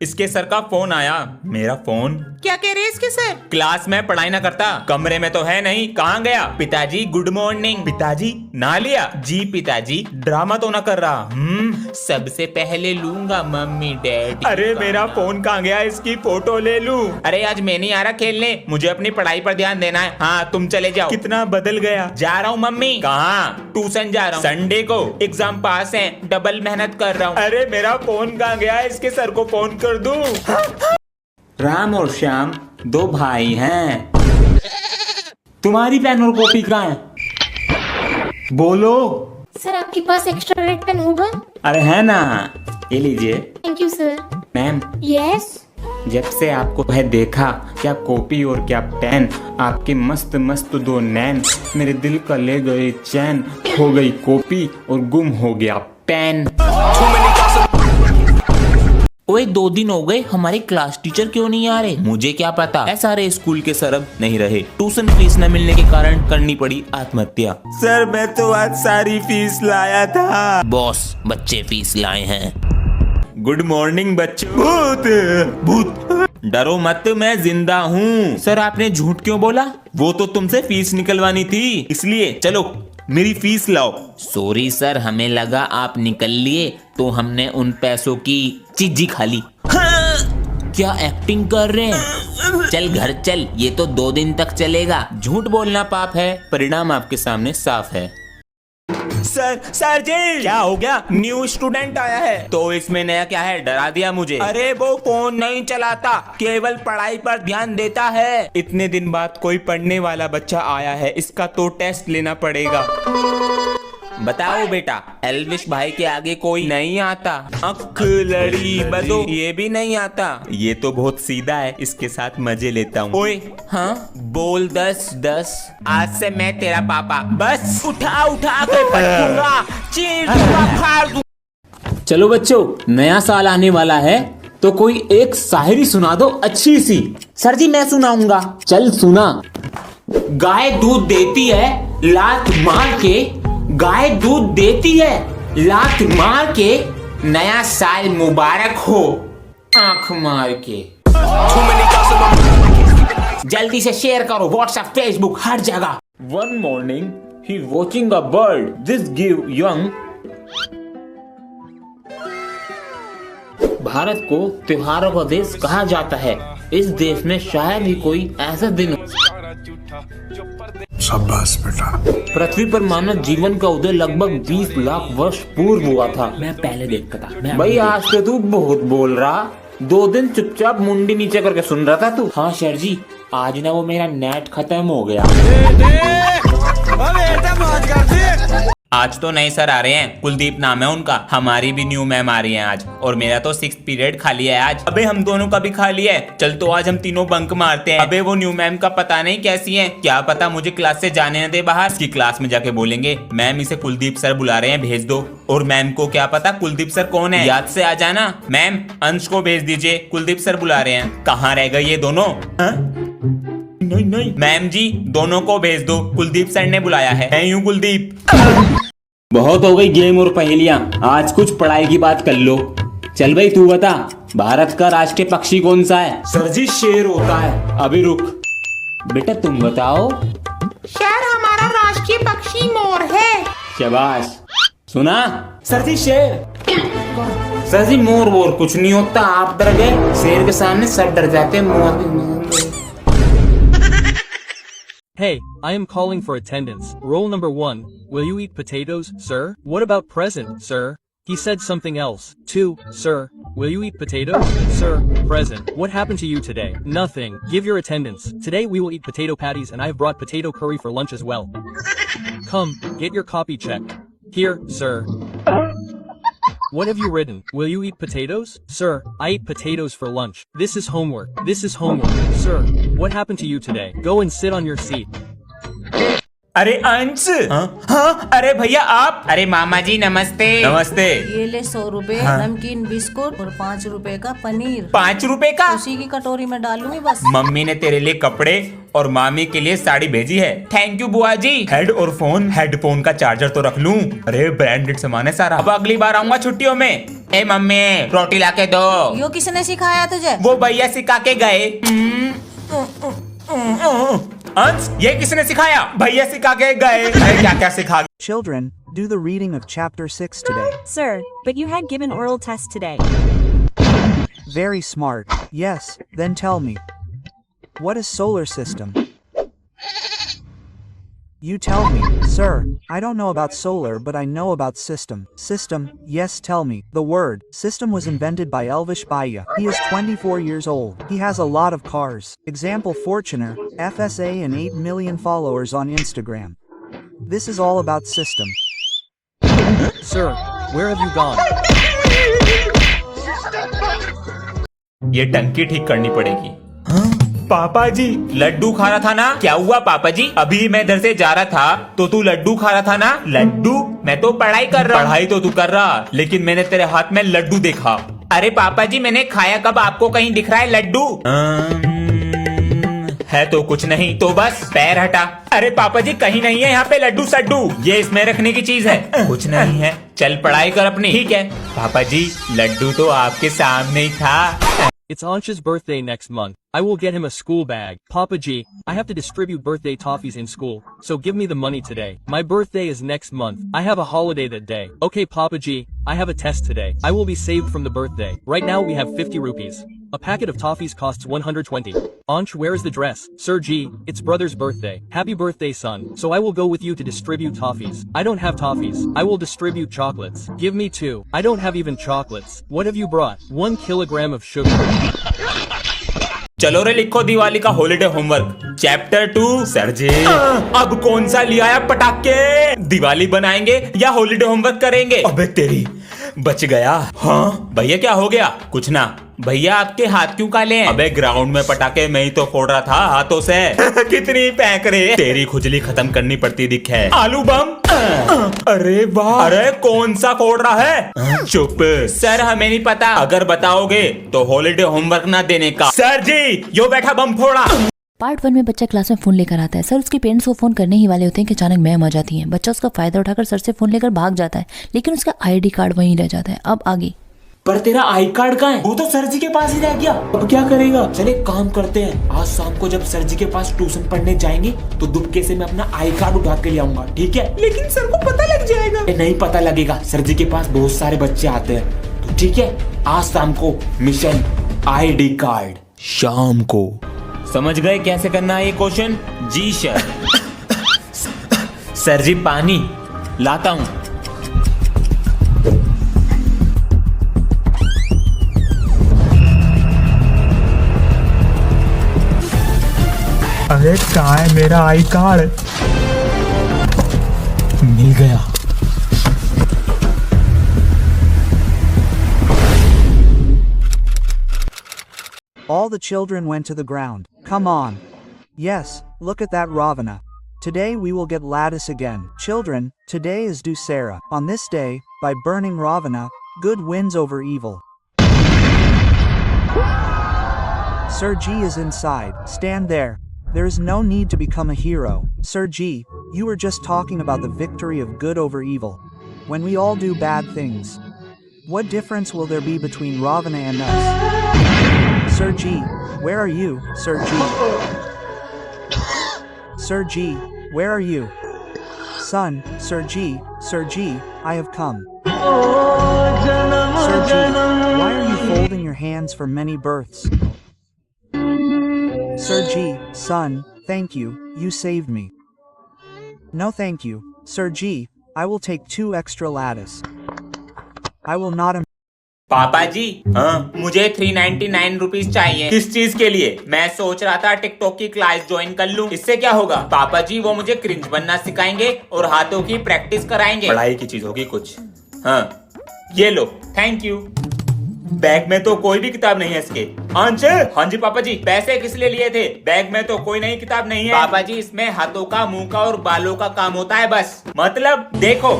इसके सर का फोन आया। मेरा फोन? क्या कह रहे इसके सर? क्लास में पढ़ाई ना करता, कमरे में तो है नहीं, कहाँ गया? पिताजी गुड मॉर्निंग। पिताजी ना लिया? जी पिताजी, ड्रामा तो ना कर रहा। सबसे पहले लूंगा मम्मी डैडी। अरे मेरा फोन कहाँ गया? इसकी फोटो ले लूं। अरे आज मैं नहीं आ रहा खेलने, मुझे अपनी पढ़ाई पर ध्यान देना है। हाँ तुम चले जाओ। कितना बदल गया। जा रहा हूँ मम्मी। कहाँ? ट्यूशन जा रहा हूँ। संडे को एग्जाम पास है, डबल मेहनत कर रहा हूँ। अरे मेरा फोन कहाँ गया? इसके सर को फोन कर दूं। राम और श्याम दो भाई हैं। तुम्हारी पेन और कॉपी कहाँ है? बोलो। सर आपके पास एक्स्ट्रा रेड पेन होगा? अरे है ना, ये लीजिए। Thank you sir. Ma'am, yes. जब से आपको है देखा, क्या कॉपी और क्या पेन, आपके मस्त मस्त दो नैन, मेरे दिल का ले गए चैन, हो गई कॉपी और गुम हो गया पेन। ओए 2 दिन हो गए, हमारे क्लास टीचर क्यों नहीं आ रहे? मुझे क्या पता, सारे स्कूल के सर अब नहीं रहे। ट्यूशन फीस न मिलने के कारण करनी पड़ी आत्महत्या। सर मैं तो आज सारी फीस लाया था। बॉस बच्चे फीस लाए हैं। गुड मॉर्निंग बच्चों। भूत भूत। डरो मत, मैं जिंदा हूँ। सर आपने झूठ क्यों बोला? वो तो तुमसे फीस निकलवानी थी इसलिए। चलो मेरी फीस लाओ। सॉरी सर, हमें लगा आप निकल लिए तो हमने उन पैसों की चीजी खा ली। हाँ। क्या एक्टिंग कर रहे हैं? चल घर चल, ये तो 2 दिन तक चलेगा। झूठ बोलना पाप है, परिणाम आपके सामने साफ है। सर जी क्या हो गया? न्यू स्टूडेंट आया है। तो इसमें नया क्या है? डरा दिया मुझे। अरे वो फोन नहीं चलाता, केवल पढ़ाई पर ध्यान देता है। इतने दिन बाद कोई पढ़ने वाला बच्चा आया है, इसका तो टेस्ट लेना पड़ेगा। बताओ बेटा, एल्विश भाई के आगे कोई नहीं आता? अख लड़ी बदो, ये भी नहीं आता। ये तो बहुत सीधा है, इसके साथ मजे लेता हूँ। ओए हाँ बोल 10 आज से मैं तेरा पापा। बस उठा उठा के पटकूंगा, चीर दूंगा, फाड़ दूंगा। चलो बच्चों, नया साल आने वाला है तो कोई एक शायरी सुना दो अच्छी सी। सर जी मैं सुनाऊंगा। चल सुना। गाय दूध देती है लात मार के, गाय दूध देती है लात मार के, नया साल मुबारक हो आंख मार के। जल्दी से शेयर करो व्हाट्सएप फेसबुक हर जगह। One morning he watching a bird, this give young। Bharat को त्योहारों का देश कहा जाता है। इस देश में शायद ही कोई ऐसा दिन हो। शाबाश बेटा। पृथ्वी पर मानव जीवन का उदय लगभग 20 लाख वर्ष पूर्व हुआ था। मैं पहले देखता था। भाई आज तो तू बहुत बोल रहा, 2 दिन चुपचाप मुंडी नीचे करके सुन रहा था तू। हाँ सर जी, आज ना वो मेरा नेट खत्म हो गया। आज तो नए सर आ रहे हैं, कुलदीप नाम है उनका। हमारी भी न्यू मैम आ रही है आज, और मेरा तो 6th पीरियड खाली है आज। अबे हम दोनों का भी खाली है, चल तो आज हम तीनों बंक मारते हैं। अबे वो न्यू मैम का पता नहीं कैसी है, क्या पता मुझे क्लास से जाने न दे बाहर। इसकी क्लास में जाके बोलेंगे मैम इसे कुलदीप सर बुला रहे हैं, भेज दो। और मैम को क्या पता कुलदीप सर कौन है, याद से आ जाना। मैम अंश को भेज दीजिए, कुलदीप सर बुला रहे हैं। कहाँ रह गए ये दोनों? नहीं मैम जी, दोनों को भेज दो, कुलदीप सर ने बुलाया है। मैं यूं कुलदीप। बहुत हो गई गेम और पहेलियां, आज कुछ पढ़ाई की बात कर लो। चल भाई तू बता, भारत का राष्ट्रीय पक्षी कौन सा है? सर जी शेर होता है। अभी रुक बेटा, तुम बताओ। सर हमारा राष्ट्रीय पक्षी मोर है। शाबाश। सुना? सर जी शेर। सर जी मोर वोर कुछ नहीं होता, आप डर गए। शेर के सामने सब डर जाते हैं, मोर। Hey, I am calling for attendance. Roll number 1. Will you eat potatoes, sir? What about present, sir? He said something else. 2. Sir, will you eat potatoes? Sir, present. What happened to you today? Nothing. Give your attendance. Today we will eat potato patties and I have brought potato curry for lunch as well. Come, get your copy checked. Here, sir. What have you written? Will you eat potatoes? Sir, I eat potatoes for lunch. This is homework. This is homework. Sir, what happened to you today? Go and sit on your seat. अरे अंश, हाँ, अरे भैया आप, अरे मामा जी नमस्ते। नमस्ते। ये ले 100 रुपए हाँ। नमकीन बिस्कुट और 5 रुपए का पनीर। 5 रुपए का? उसी की कटोरी में डालूंगी बस। मम्मी ने तेरे लिए कपड़े और मामी के लिए साड़ी भेजी है। थैंक यू बुआ जी। हेड और फोन, हेडफोन का चार्जर तो रख लूं। अरे ब्रांडेड सामान है सारा। अब अगली बार आऊंगा छुट्टियों में। ए मम्मी रोटी ला के दो। यो किसने सिखाया तुझे? वो भैया सिखा के गए। अंश, ये किसने सिखाया? भैया सिखा के गए। अरे क्या क्या सिखा? Children, do the reading of chapter 6 today. Sir, but you had given oral test today. Very smart. Yes, then tell me. What is solar system? You tell me. Sir, I don't know about solar, but I know about system. System, yes, tell me. The word system was invented by Elvish Baya. He is 24 years old. He has a lot of cars. Example Fortuner, FSA and 8 million followers on Instagram. This is all about system. Sir, where have you gone? ये टंकी ठीक करनी पड़ेगी। पापा जी लड्डू खा रहा था ना? क्या हुआ पापा जी? अभी मैं इधर से जा रहा था तो तू लड्डू खा रहा था ना? लड्डू? मैं तो पढ़ाई कर रहा हूँ। पढ़ाई तो तू कर रहा, लेकिन मैंने तेरे हाथ में लड्डू देखा। अरे पापा जी मैंने खाया कब? आपको कहीं दिख रहा है लड्डू? है तो कुछ नहीं, तो बस पैर हटा। अरे पापा जी कहीं नहीं है यहाँ पे लड्डू सड्डू, ये इसमें रखने की चीज है। कुछ नहीं है, चल पढ़ाई कर अपनी। ठीक है पापा जी, लड्डू तो आपके सामने ही था। It's Ansh's birthday next month. I will get him a school bag. Papa G, I have to distribute birthday toffees in school, so give me the money today. My birthday is next month. I have a holiday that day. Okay Papa G, I have a test today. I will be saved from the birthday. Right now we have 50 rupees. A packet of toffees costs 120. Ansh, where is the dress? Sir G, it's brother's birthday. Happy birthday son. So I will go with you to distribute toffees. I don't have toffees. I will distribute chocolates. Give me 2. I don't have even chocolates. What have you brought? 1 kilogram of sugar. चलो रे लिखो दिवाली का holiday homework. Chapter 2। Sir जी अब कौन सा लिया है पटाखे? दिवाली बनाएंगे या हॉलिडे होमवर्क करेंगे? अबे तेरी, बच गया। हाँ भैया क्या हो गया? कुछ ना। भैया आपके हाथ क्यों काले हैं? अबे ग्राउंड में पटाखे मैं ही तो फोड़ रहा था हाथों से। कितनी फेंक रहे? तेरी खुजली खत्म करनी पड़ती दिख है। आलू बम। अरे वाह। अरे कौन सा फोड़ रहा है? चुप। सर हमें नहीं पता, अगर बताओगे तो हॉलिडे होमवर्क ना देने का। सर जी यो बैठा बम फोड़ा। पार्ट 1 में बच्चा क्लास में फोन लेकर आता है। सर उसके पेरेंट्स को फोन करने ही वाले होते हैं कि अचानक मैम आ जाती हैं। बच्चा उसका फायदा उठाकर सर से फोन लेकर भाग जाता है, लेकिन उसका आईडी कार्ड वहीं रह जाता है। अब आगे। पर तेरा आई कार्ड कहाँ है? वो तो सर जी के पास ही रह गया। अब क्या करेगा? चले काम करते हैं, आज शाम को जब सर जी के पास ट्यूशन पढ़ने जाएंगे तो दुबके से मैं अपना आई कार्ड उठा के ले आऊंगा। ठीक है? लेकिन सर को पता लग जाएगा। नहीं पता लगेगा, सर जी के पास बहुत सारे बच्चे आते हैं। तो ठीक है, आज शाम को मिशन आईडी कार्ड। शाम को। समझ गए कैसे करना है ये क्वेश्चन? जी सर। सर जी पानी लाता हूँ। अरे कहाँ है मेरा आई कार्ड? मिल गया। All the children went to the ground. Come on. Yes, look at that Ravana. Today we will get lattice again. Children, today is Dussehra. On this day, by burning Ravana, good wins over evil. Sir G is inside. Stand there. There is no need to become a hero. Sir G, you were just talking about the victory of good over evil. When we all do bad things, what difference will there be between Ravana and us? Sir G, where are you, Sir G? Sir G, where are you? Son, Sir G, I have come. Sir G, why are you folding your hands for many births? Sir G, son, thank you, you saved me. No thank you, Sir G, I will take 2 extra lattice. I will not. पापा जी हाँ, मुझे 399 rupees चाहिए। किस चीज के लिए? मैं सोच रहा था टिकटॉक की क्लास ज्वाइन कर लूं। इससे क्या होगा? पापा जी वो मुझे क्रिंज बनना सिखाएंगे और हाथों की प्रैक्टिस कराएंगे। पढ़ाई की चीज होगी कुछ। हाँ ये लो, थैंक यू। बैग में तो कोई भी किताब नहीं है इसके। अंश, हाँ जी पापा जी। पैसे किस लिए लिए थे? बैग में तो कोई नई किताब नहीं है पापा जी। इसमें हाथों का, मुंह का और बालों का काम होता है बस। मतलब देखो।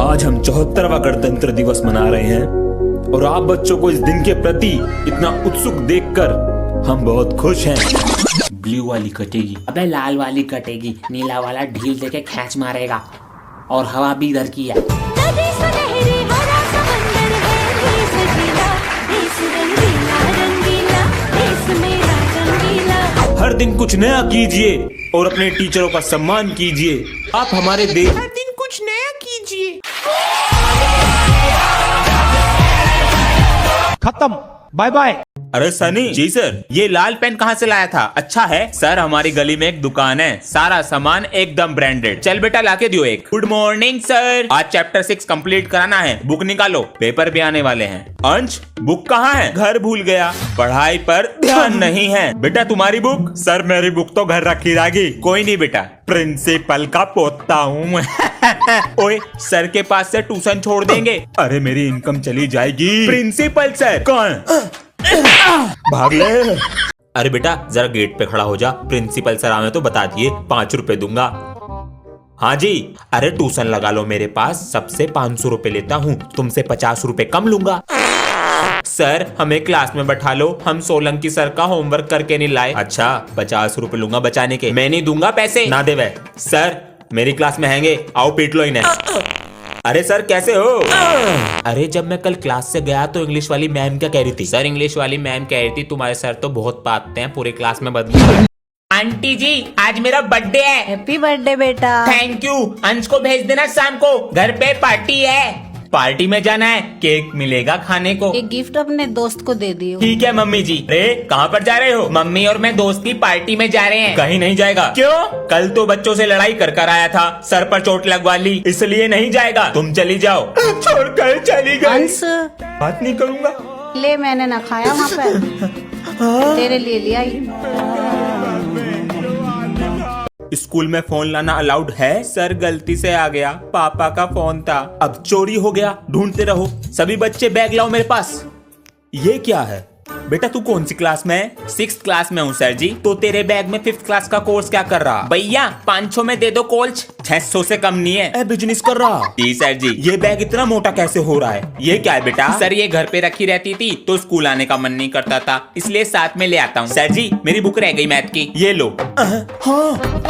आज हम 74वां गणतंत्र दिवस मना रहे हैं और आप बच्चों को इस दिन के प्रति इतना उत्सुक देखकर हम बहुत खुश हैं। ब्लू वाली कटेगी। अबे लाल वाली कटेगी, नीला वाला ढील देके खींच मारेगा और हवा भी इधर की है। हर दिन कुछ नया कीजिए और अपने टीचरों का सम्मान कीजिए। आप हमारे देश। हर दिन कुछ नया कीजिए। खत्म, बाय बाय। अरे सनी जी सर, ये लाल पेन कहाँ से लाया था? अच्छा है सर, हमारी गली में एक दुकान है, सारा सामान एकदम ब्रांडेड। चल बेटा लाके दियो एक। गुड मॉर्निंग सर, आज चैप्टर 6 कंप्लीट कराना है। बुक निकालो, पेपर भी आने वाले हैं। अंश, बुक कहाँ है? घर भूल गया, पढ़ाई पर ध्यान नहीं है। बेटा तुम्हारी बुक? सर मेरी बुक तो घर रखी रहेगी। कोई नहीं बेटा, प्रिंसिपल का पोता हूँ। ओए, सर के पास से ट्यूशन छोड़ देंगे। अरे मेरी इनकम चली जाएगी। प्रिंसिपल सर कौन? भाग ले। अरे बेटा जरा गेट पे खड़ा हो जा, प्रिंसिपल सर आवे तो बता दिए, 5 रुपए दूंगा। हाँ जी। अरे ट्यूशन लगा लो मेरे पास, सबसे 500 रुपए लेता हूँ, तुमसे 50 रुपए कम लूंगा। सर हमें क्लास में बैठा लो, हम सोलंकी सर का होमवर्क करके नहीं लाए। अच्छा 50 रुपए लूंगा बचाने के। मैं नहीं दूंगा पैसे। ना दे वे। सर मेरी क्लास में हैंगे, आओ पीट लो इन्हें। अरे सर कैसे हो? अरे जब मैं कल क्लास से गया तो इंग्लिश वाली मैम क्या कह रही थी? सर इंग्लिश वाली मैम कह रही थी तुम्हारे सर तो बहुत पाते हैं, पूरे क्लास में बदबू। आंटी जी आज मेरा बर्थडे है। हैप्पी बर्थडे बेटा। Thank you. अंश को भेज देना शाम को, घर पे पार्टी है। पार्टी में जाना है, केक मिलेगा खाने को। एक गिफ्ट अपने दोस्त को दे दियो। ठीक है मम्मी जी। अरे कहाँ पर जा रहे हो? मम्मी और मैं दोस्त की पार्टी में जा रहे हैं। कहीं नहीं जाएगा। क्यों? कल तो बच्चों से लड़ाई कर कर आया था, सर पर चोट लगवा ली, इसलिए नहीं जाएगा। तुम चली जाओ। छोड़कर चली गई। अंश बात नहीं करूँगा। ले, मैंने ना खाया वहाँ पे, तेरे लिए लिया ही। स्कूल में फोन लाना अलाउड है? सर गलती से आ गया, पापा का फोन था, अब चोरी हो गया, ढूंढते रहो। सभी बच्चे बैग लाओ मेरे पास। ये क्या है? बेटा तू कौन सी क्लास में है? 6th क्लास में हूँ सर जी। तो तेरे बैग में 5th क्लास का कोर्स क्या कर रहा? भैया 500 में दे दो कोल्च, 600 से कम नहीं है। बिजनेस कर रहा? जी सर जी। ये बैग इतना मोटा कैसे हो रहा है? ये क्या है बेटा? सर ये घर पे रखी रहती थी तो स्कूल आने का मन नहीं करता था, इसलिए साथ में ले आता हूँ। सर जी मेरी बुक रह गई मैथ की, ये लो। हाँ।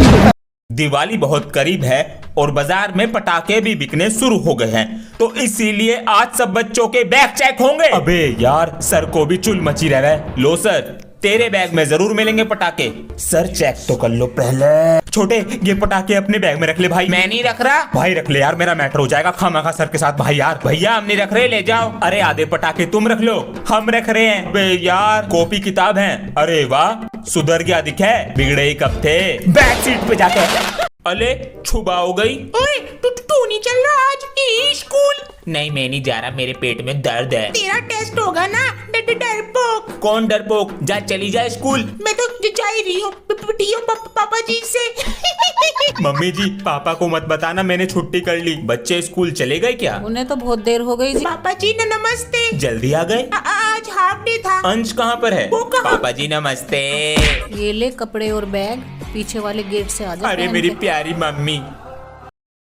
दिवाली बहुत करीब है और बाजार में पटाखे भी बिकने शुरू हो गए हैं, तो इसीलिए आज सब बच्चों के बैग चेक होंगे। अबे यार सर को भी चुल मची रह है। लो सर तेरे बैग में जरूर मिलेंगे पटाखे। सर चेक तो कर लो पहले। छोटे ये पटाखे अपने बैग में रख ले भाई। मैं नहीं रख रहा। भाई रख ले यार, मेरा मैटर हो जाएगा खामखा सर के साथ। भाई यार भैया हम नहीं रख रहे, ले जाओ। अरे आधे पटाखे तुम रख लो, हम रख रहे हैं। बे यार कॉपी किताब है। अरे वाह सुधर गया दिखे, बिगड़े ही कब थे। बैक सीट पे जाके। अले छुबा हो गई। ओए तू नहीं चल रहा आज स्कूल? नहीं मैं नहीं जा रहा, मेरे पेट में दर्द है। तेरा टेस्ट होगा ना, डरपोक। कौन डरपोक? जा चली जा स्कूल। मैं तो जा ही रही हूँ पापा जी से। मम्मी जी पापा को मत बताना मैंने छुट्टी कर ली। बच्चे स्कूल चले गए क्या? उन्हें तो बहुत देर हो गई जी। पापा जी नमस्ते। जल्दी आ गए? आज हाफ डे था। अंश कहाँ पर है? वो कहाँ? पापा जी नमस्ते। ये ले कपड़े और बैग, पीछे वाले गेट से आ जा। अरे पहन मेरी के। प्यारी मम्मी,